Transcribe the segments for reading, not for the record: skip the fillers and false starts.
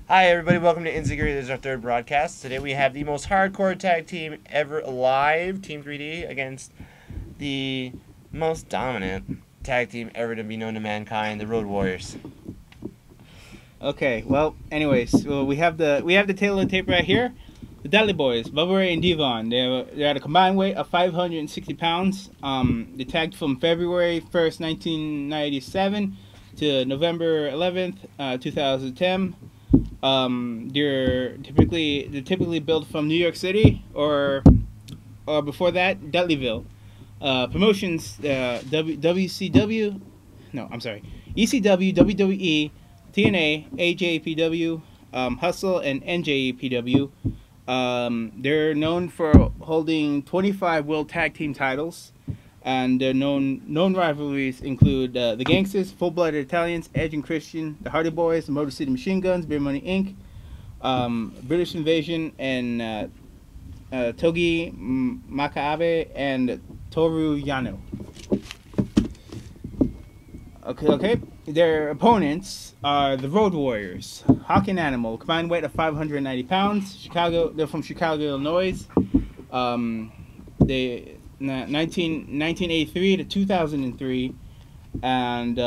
Hi everybody, welcome to Enzuigiri. This is our third broadcast. Today we have the most hardcore tag team ever alive, Team 3D, against the most dominant tag team ever to be known to mankind, the Road Warriors. Okay, well, anyways, we have the tail of the tape right here. The Dudley Boys, Bubba Ray and Devon, they're at a combined weight of 560 pounds. They tagged from February 1st, 1997 to November 11th, 2010. They're typically built from New York City or before that, Dudleyville. Promotions, WCW, no, I'm sorry, ECW, WWE, TNA, AJPW, Hustle, and NJPW. They're known for holding 25 World Tag Team titles, and their known rivalries include the Gangsters, Full Blooded Italians, Edge and Christian, the Hardy Boys, the Motor City Machine Guns, Beer Money Inc., British Invasion, and Togi Makabe and Toru Yano. Okay. Their opponents are the Road Warriors, Hawk and Animal, combined weight of 590 pounds. They're from Chicago, Illinois. They 1983 to 2003, and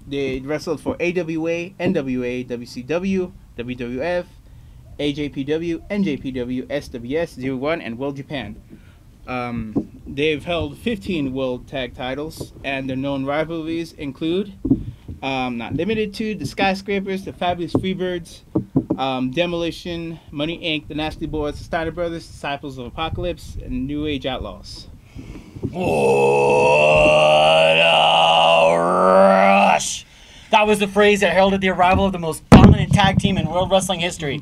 they wrestled for AWA, NWA, WCW, WWF, AJPW, NJPW, SWS, 01, and World Japan. They've held 15 World Tag titles, and their known rivalries include, not limited to, the Skyscrapers, the Fabulous Freebirds, Demolition, Money Inc., the Nasty Boys, the Steiner Brothers, Disciples of Apocalypse, and New Age Outlaws. What a rush! That was the phrase that heralded the arrival of the most dominant tag team in World Wrestling history.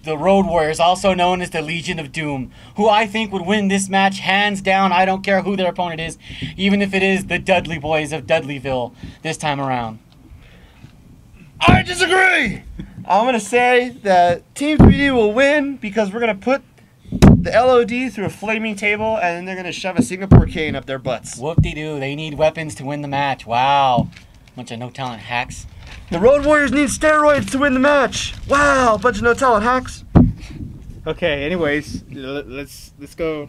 The Road Warriors, also known as the Legion of Doom, who I think would win this match hands down. I don't care who their opponent is, even if it is the Dudley Boys of Dudleyville this time around. I disagree! I'm going to say that Team 3D will win because we're going to put the LOD through a flaming table and then they're going to shove a Singapore cane up their butts. Whoop-de-doo, they need weapons to win the match. Wow. Bunch of no-talent hacks. The Road Warriors need steroids to win the match. Wow, bunch of no-talent hacks. Okay, anyways, let's go.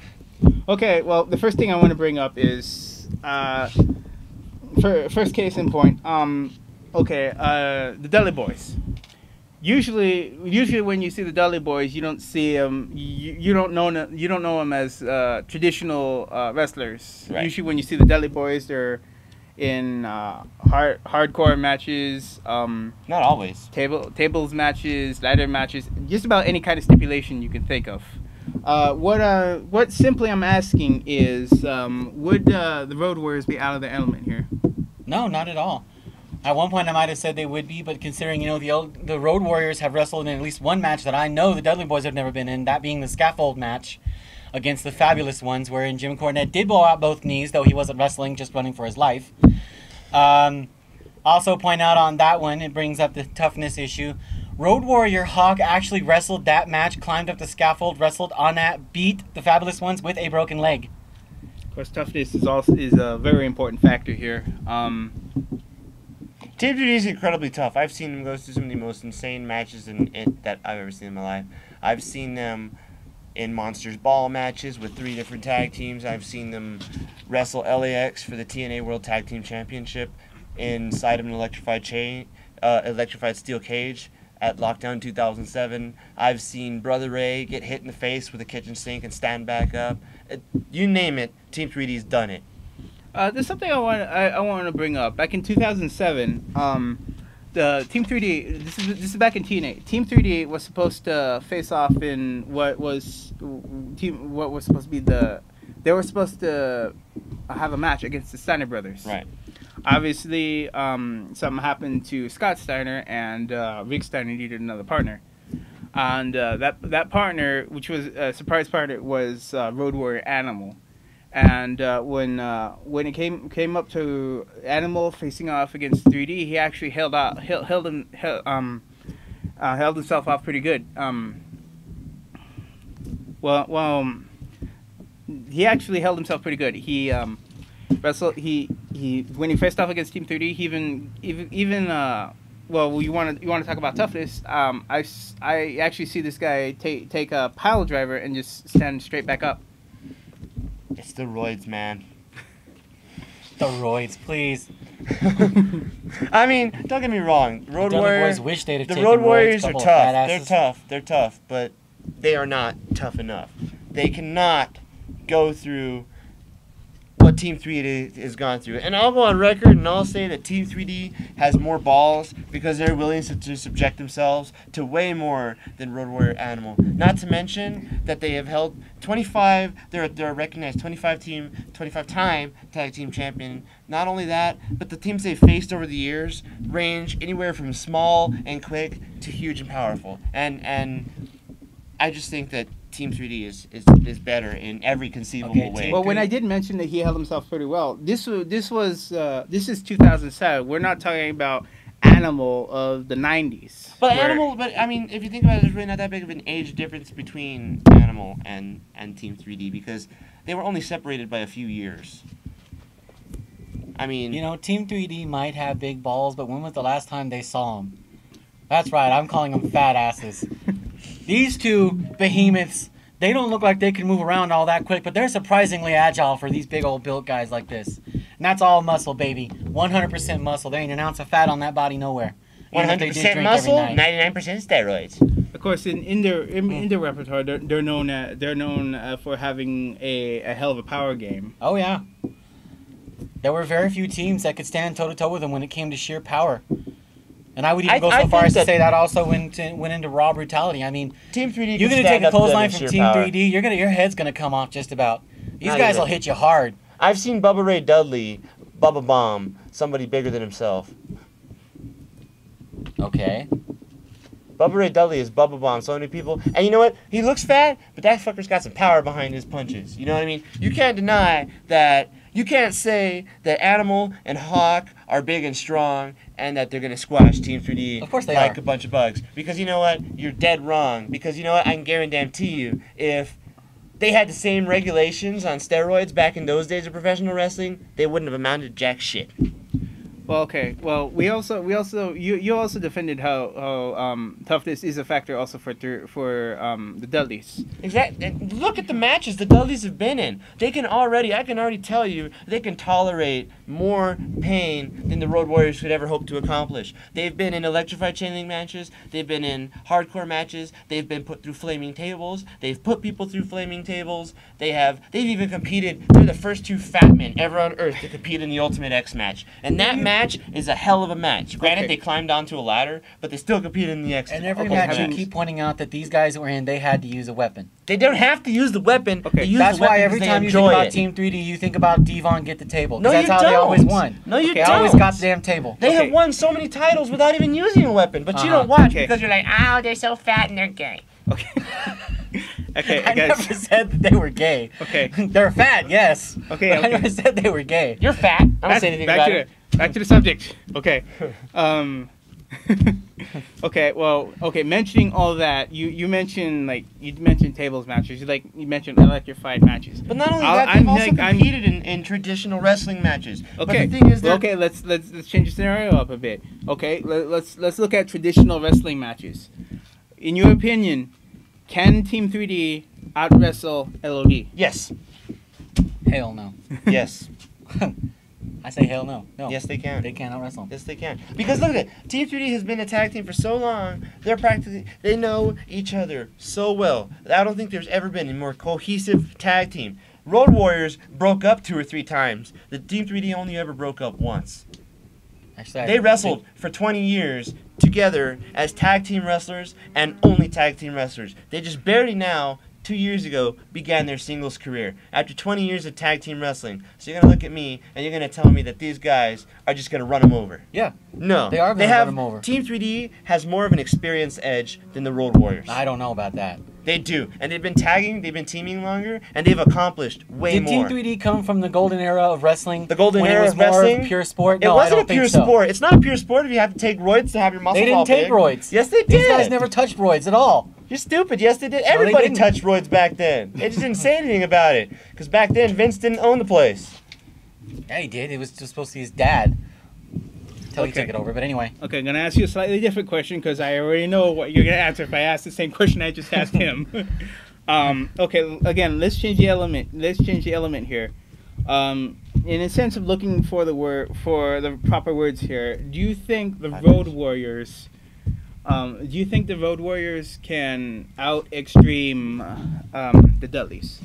Okay, well, the first thing I want to bring up is first case in point. The Dudley Boys. Usually when you see the Dudley Boys, you don't see them. You don't know them as traditional wrestlers. Right. Usually when you see the Dudley Boys, they're in hardcore matches. Not always. Tables matches, ladder matches, just about any kind of stipulation you can think of. What simply I'm asking is, would the Road Warriors be out of their element here? No, not at all. At one point I might have said they would be, but considering, the Road Warriors have wrestled in at least one match that I know the Dudley Boys have never been in, that being the scaffold match against the Fabulous Ones, wherein Jim Cornette did blow out both knees, though he wasn't wrestling, just running for his life. Also point out on that one, it brings up the toughness issue. Road Warrior Hawk actually wrestled that match, climbed up the scaffold, wrestled on that, beat the Fabulous Ones with a broken leg. Of course, toughness is a very important factor here. Team 3D is incredibly tough. I've seen them go through some of the most insane matches that I've ever seen in my life. I've seen them in Monsters Ball matches with 3 different tag teams. I've seen them wrestle LAX for the TNA World Tag Team Championship inside of an electrified steel cage at Lockdown 2007. I've seen Brother Ray get hit in the face with a kitchen sink and stand back up. You name it, Team 3D's done it. There's something I want to bring up. Back in 2007, the Team 3D. This is back in TNA. Team 3D was supposed to face off in what was supposed to be They were supposed to have a match against the Steiner Brothers. Right. Obviously, something happened to Scott Steiner, and Rick Steiner needed another partner. And that partner, which was a surprise partner, was Road Warrior Animal. And when it came up to Animal facing off against 3D, he actually held himself off pretty good. He actually held himself pretty good. He wrestled. He when he faced off against Team 3D, he even well, you want to talk about toughness? I actually see this guy take a pile driver and just stand straight back up. It's the roids, man. The roids, please. I mean, don't get me wrong. Road Warriors. Boys wish they'd have The taken Road Warriors couple are of tough. fat They're asses. tough. They're tough, but they are not tough enough. They cannot go through what Team 3D has gone through. And I'll go on record and I'll say that Team 3D has more balls because they're willing to subject themselves to way more than Road Warrior Animal. Not to mention that they have held 25, they're a recognized 25-time tag team champion. Not only that, but the teams they've faced over the years range anywhere from small and quick to huge and powerful. And I just think that Team 3D is better in every conceivable way. Well, when I did mention that he held himself pretty well, this is 2007. We're not talking about Animal of the 90s. But Animal, I mean, if you think about it, there's really not that big of an age difference between Animal and Team 3D because they were only separated by a few years. I mean, You know, Team 3D might have big balls, but when was the last time they saw them? That's right, I'm calling them fat asses. These two behemoths, they don't look like they can move around all that quick, but they're surprisingly agile for these big old built guys like this. And that's all muscle, baby. 100% muscle. There ain't an ounce of fat on that body nowhere. Even if they did 100% drink muscle, every night. 99% steroids. Of course, in their repertoire, they're known for having a hell of a power game. Oh, yeah. There were very few teams that could stand toe-to-toe with them when it came to sheer power. And I would even go so far as to say that also went into raw brutality. I mean, Team 3D you're going to take a clothesline from Team 3D, your head's going to come off just about. These guys will hit you hard. I've seen Bubba Ray Dudley, Bubba Bomb, somebody bigger than himself. Okay. Bubba Ray Dudley is Bubba Bomb, so many people. And you know what? He looks fat, but that fucker's got some power behind his punches. You know what I mean? You can't deny that. You can't say that Animal and Hawk are big and strong and that they're going to squash Team 3D Of course they like are. a bunch of bugs. Because you know what? You're dead wrong. Because you know what? I can guarantee you, if they had the same regulations on steroids back in those days of professional wrestling, they wouldn't have amounted to jack shit. Well, okay. Well, you also defended how toughness is a factor also for the Dudleys. Exactly. And look at the matches the Dudleys have been in. I can already tell you, they can tolerate more pain than the Road Warriors could ever hope to accomplish. They've been in electrified chain link matches. They've been in hardcore matches. They've been put through flaming tables. They've put people through flaming tables. They've even competed. They're the first two fat men ever on Earth to compete in the Ultimate X match. And that match is a hell of a match. Granted, they climbed onto a ladder, but they still competed in the X. And every match you keep pointing out that these guys were in, they had to use a weapon. They don't have to use the weapon. Okay. They use That's the weapon why every because time they you think enjoy about it. Team 3D, you think about Devon get the table. No, That's you how they always don't. won. No, you I always don't. got the damn table. They have won so many titles without even using a weapon, but you don't watch because you're like, oh, they're so fat and they're gay. Okay. Okay, I guys. never said that they were gay. Okay. They're fat, yes. Okay, But I okay. never said they were gay. You're fat. I don't say anything about it. Back to the subject. Okay. Okay. Well. Okay. Mentioning all that, you mentioned tables matches. You mentioned electrified matches. But not only that, they've also competed in traditional wrestling matches. Okay. But the thing is that Okay. Let's change the scenario up a bit. Okay. Let's look at traditional wrestling matches. In your opinion, can Team 3D out wrestle LOD? yes, Hell no. yes, I say hell no. No. yes, they can. They can't out wrestle. Yes, they can. Because look at it. Team 3D has been a tag team for so long. They know each other so well. I don't think there's ever been a more cohesive tag team. Road Warriors broke up 2 or 3 times. The Team 3D only ever broke up once. Actually, They wrestled for 20 years together as tag team wrestlers and only tag team wrestlers. They just barely now, 2 years ago, began their singles career after 20 years of tag team wrestling. So you're going to look at me and you're going to tell me that these guys are just going to run them over. Yeah. No. They are gonna run 'em over. Team 3D has more of an experience edge than the Road Warriors. I don't know about that. They do. And they've been teaming longer, and they've accomplished way Did more. Team 3D come from the golden era of wrestling? The golden when era it was of more wrestling? Of a pure sport? It No, I wasn't don't a pure think so. sport. It's not a pure sport if you have to take roids to have your muscles They all didn't take big. roids. Yes, they did. These guys never touched roids at all. You're stupid. Yes, they did. they Everybody didn't. touched roids back then. They just didn't say anything about it. Because back then, Vince didn't own the place. Yeah, he did. It was just supposed to be his dad. until he took it over. But anyway. Okay, I'm gonna ask you a slightly different question because I already know what you're gonna answer if I ask the same question I just asked him. Okay, again, let's change the element. Let's change the element here. In a sense of looking for the proper words here, do you think the Road Warriors? Do you think the Road Warriors can out extreme the Dudleys?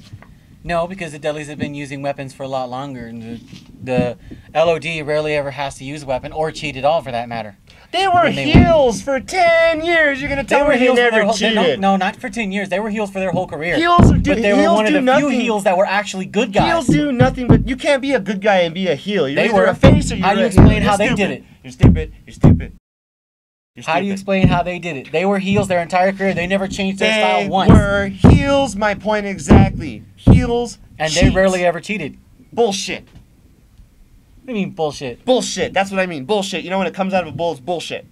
No, because the Dudleys have been using weapons for a lot longer, and the LOD rarely ever has to use a weapon or cheat at all, for that matter. They were heels for 10 years. You're gonna tell me they never cheated? No, not for 10 years. They were heels for their whole career. But they were one of the few heels that were actually good guys. Heels do nothing, but you can't be a good guy and be a heel. You're they either were a face or you're How do you a explain heel. how they did it? You're stupid. You're stupid. How do you explain how they did it? They were heels their entire career. They never changed their style once. They were heels, my point exactly. Heels and they rarely ever cheated. Bullshit. What do you mean bullshit? Bullshit. That's what I mean. Bullshit. You know when it comes out of a bull, it's bullshit.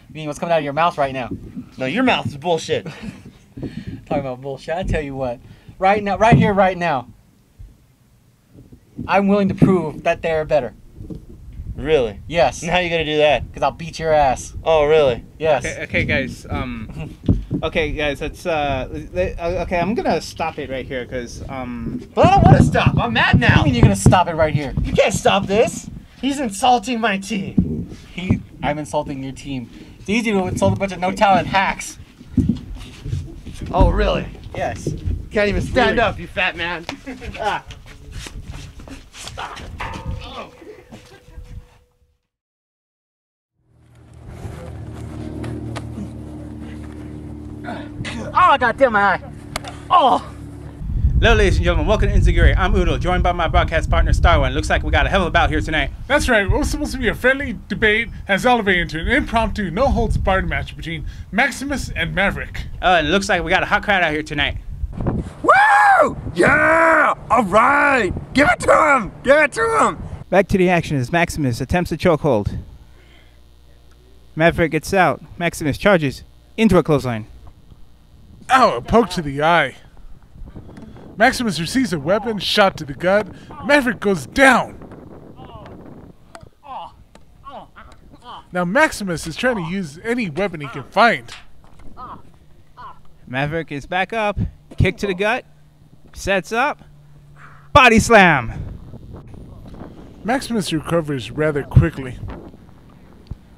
You mean what's coming out of your mouth right now? No, your mouth is bullshit. Talking about bullshit. I tell you what. Right now, right here, right now, I'm willing to prove that they're better. Really? Yes. And how are you gonna do that? Because I'll beat your ass. Oh, really? Yes. Okay, guys. Okay, guys. Let's. Okay, I'm gonna stop it right here because. But I don't want to stop. I'm mad now. What do you mean you're gonna stop it right here? You can't stop this. He's insulting my team. I'm insulting your team. It's easy to insult a bunch of no-talent hacks. Oh, really? Yes. Can't even stand up, you fat man. Ah. Oh. Oh, goddamn my eye. Oh. Hello, ladies and gentlemen. Welcome to Enzuigiri. I'm Udo, joined by my broadcast partner, Starone. Looks like we got a hell of a bout here tonight. That's right. What was supposed to be a friendly debate has elevated into an impromptu, no-holds-barred match between Maximus and Maverick. And it looks like we got a hot crowd out here tonight. Woo! Yeah! All right! Give it to him! Give it to him! Back to the action as Maximus attempts a chokehold. Maverick gets out. Maximus charges into a clothesline. Ow, a poke to the eye. Maximus receives a weapon, shot to the gut. Maverick goes down. Now Maximus is trying to use any weapon he can find. Maverick is back up. Kick to the gut. Sets up. Body slam. Maximus recovers rather quickly.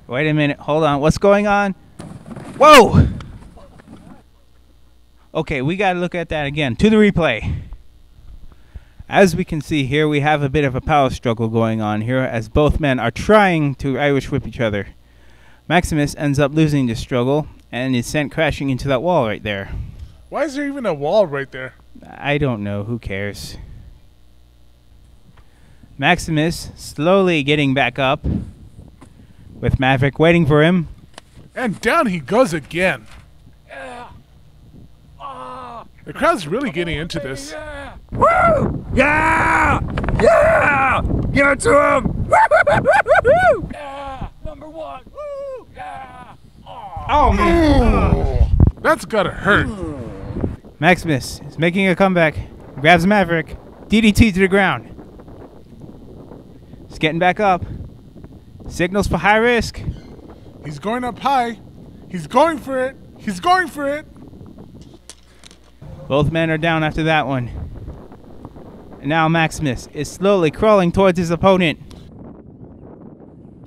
Wait a minute. Hold on. What's going on? Whoa! Okay, we got to look at that again. To the replay. As we can see here, we have a bit of a power struggle going on here as both men are trying to Irish whip each other. Maximus ends up losing the struggle and is sent crashing into that wall right there. Why is there even a wall right there? I don't know. Who cares? Maximus slowly getting back up with Maverick waiting for him. And down he goes again. The crowd's really getting into this. Woo! Yeah! Yeah! Give it to him! Woo! Yeah! Number one! Woo! Yeah! Oh, man. That's gotta hurt. Maximus is making a comeback. Grabs Maverick. DDT to the ground. He's getting back up. Signals for high risk. He's going up high. He's going for it. He's going for it. Both men are down after that one. And now Maximus is slowly crawling towards his opponent.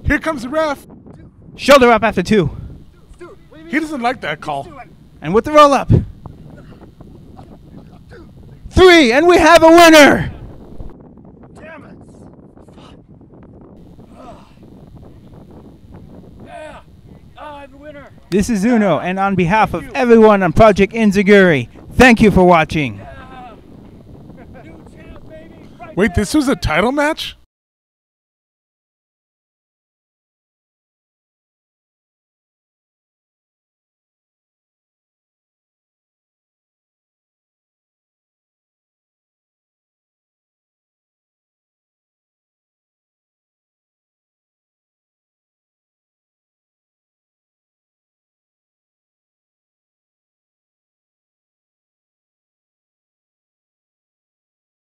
Here comes the ref. Shoulder up after 2. He doesn't like that call. And with the roll up. 3, and we have a winner! Damn it! Yeah! I'm the winner! This is Uno, and on behalf of everyone on Project Enzuigiri, thank you for watching. Yeah! New champ, baby! Right Wait, this was a title match?